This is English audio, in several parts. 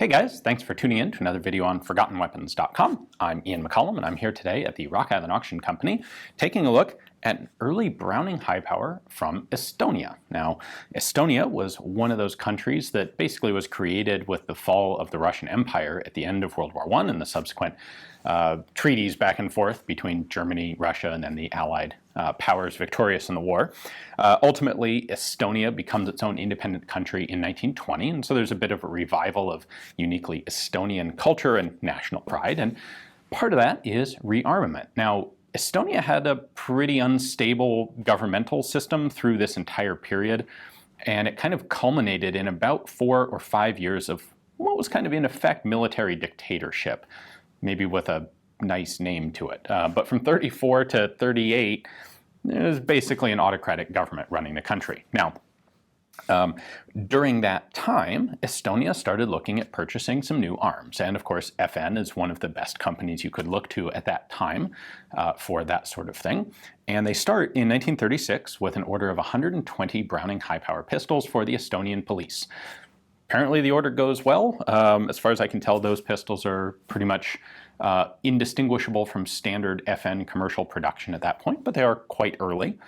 Hey guys, thanks for tuning in to another video on ForgottenWeapons.com. I'm Ian McCollum and I'm here today at the Rock Island Auction Company taking a look at an early Browning high power from Estonia. Now, Estonia was one of those countries that basically was created with the fall of the Russian Empire at the end of World War I and the subsequent treaties back and forth between Germany, Russia, and then the Allied powers victorious in the war. Ultimately, Estonia becomes its own independent country in 1920, and so there's a bit of a revival of uniquely Estonian culture and national pride, and part of that is rearmament. Now, Estonia had a pretty unstable governmental system through this entire period, and it kind of culminated in about 4 or 5 years of what was kind of in effect military dictatorship, maybe with a nice name to it. But from 34 to 38, it was basically an autocratic government running the country. Now, during that time, Estonia started looking at purchasing some new arms. And of course, FN is one of the best companies you could look to at that time for that sort of thing. And they start in 1936 with an order of 120 Browning high-power pistols for the Estonian police. Apparently the order goes well. As far as I can tell, those pistols are pretty much indistinguishable from standard FN commercial production at that point, but they are quite early.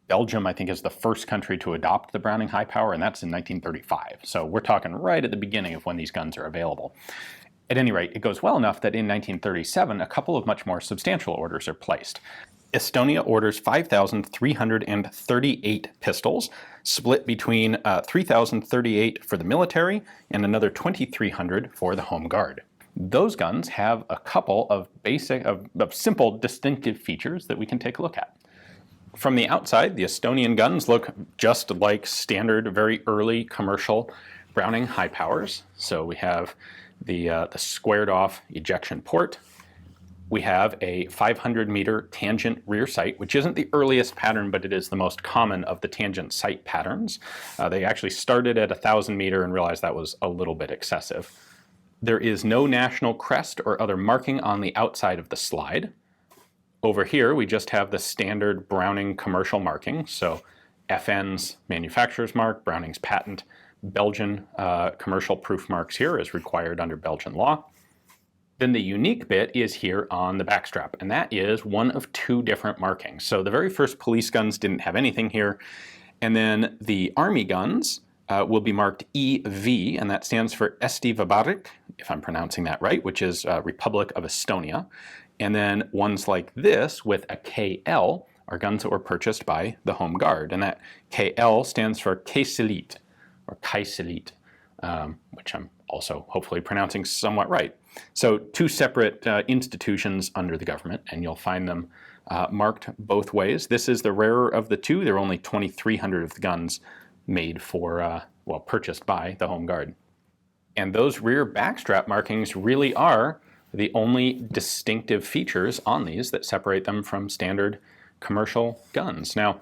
Belgium, I think, is the first country to adopt the Browning high power, and that's in 1935. So we're talking right at the beginning of when these guns are available. At any rate, it goes well enough that in 1937, a couple of much more substantial orders are placed. Estonia orders 5,338 pistols, split between 3,038 for the military and another 2,300 for the Home Guard. Those guns have a couple of simple distinctive features that we can take a look at. From the outside, the Estonian guns look just like standard, very early commercial Browning high powers. So we have the squared off ejection port. We have a 500-meter tangent rear sight, which isn't the earliest pattern, but it is the most common of the tangent sight patterns. They actually started at 1,000-meter and realized that was a little bit excessive. There is no national crest or other marking on the outside of the slide. Over here, we just have the standard Browning commercial marking. So FN's manufacturer's mark, Browning's patent, Belgian commercial proof marks here as required under Belgian law. Then the unique bit is here on the backstrap, and that is one of 2 different markings. So the very first police guns didn't have anything here, and then the army guns will be marked EV, and that stands for Eesti Vabariik, if I'm pronouncing that right, which is Republic of Estonia. And then ones like this with a KL are guns that were purchased by the Home Guard, and that KL stands for Kaitseliit, or Kaitseliit, which I'm also hopefully pronouncing somewhat right. So 2 separate institutions under the government, and you'll find them marked both ways. This is the rarer of the 2. There are only 2,300 of the guns made for, purchased by the Home Guard. And those rear backstrap markings really are the only distinctive features on these that separate them from standard commercial guns. Now,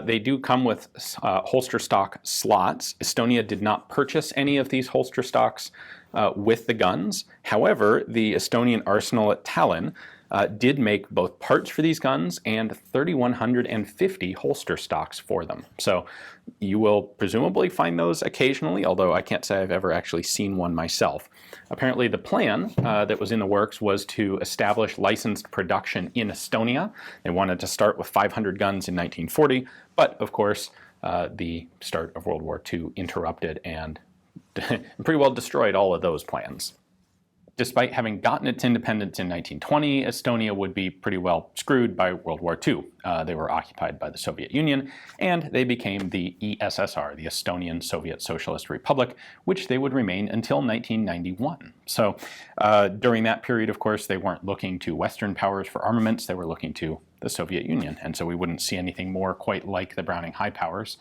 they do come with holster stock slots. Estonia did not purchase any of these holster stocks with the guns. However, the Estonian arsenal at Tallinn did make both parts for these guns and 3,150 holster stocks for them. So you will presumably find those occasionally, although I can't say I've ever actually seen one myself. Apparently the plan that was in the works was to establish licensed production in Estonia. They wanted to start with 500 guns in 1940, but of course the start of World War II interrupted and pretty well destroyed all of those plans. Despite having gotten its independence in 1920, Estonia would be pretty well screwed by World War II. They were occupied by the Soviet Union, and they became the ESSR, the Estonian Soviet Socialist Republic, which they would remain until 1991. So during that period, of course, they weren't looking to Western powers for armaments, they were looking to the Soviet Union, and so we wouldn't see anything more quite like the Browning high powers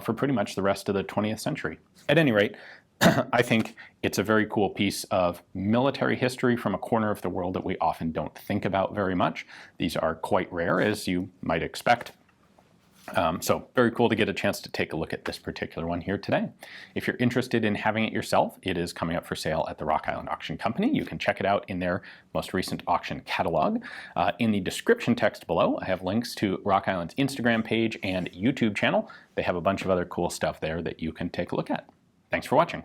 for pretty much the rest of the 20th century. At any rate, I think it's a very cool piece of military history from a corner of the world that we often don't think about very much. These are quite rare, as you might expect. So very cool to get a chance to take a look at this particular one here today. If you're interested in having it yourself, it is coming up for sale at the Rock Island Auction Company. You can check it out in their most recent auction catalog. In the description text below, I have links to Rock Island's Instagram page and YouTube channel. They have a bunch of other cool stuff there that you can take a look at. Thanks for watching.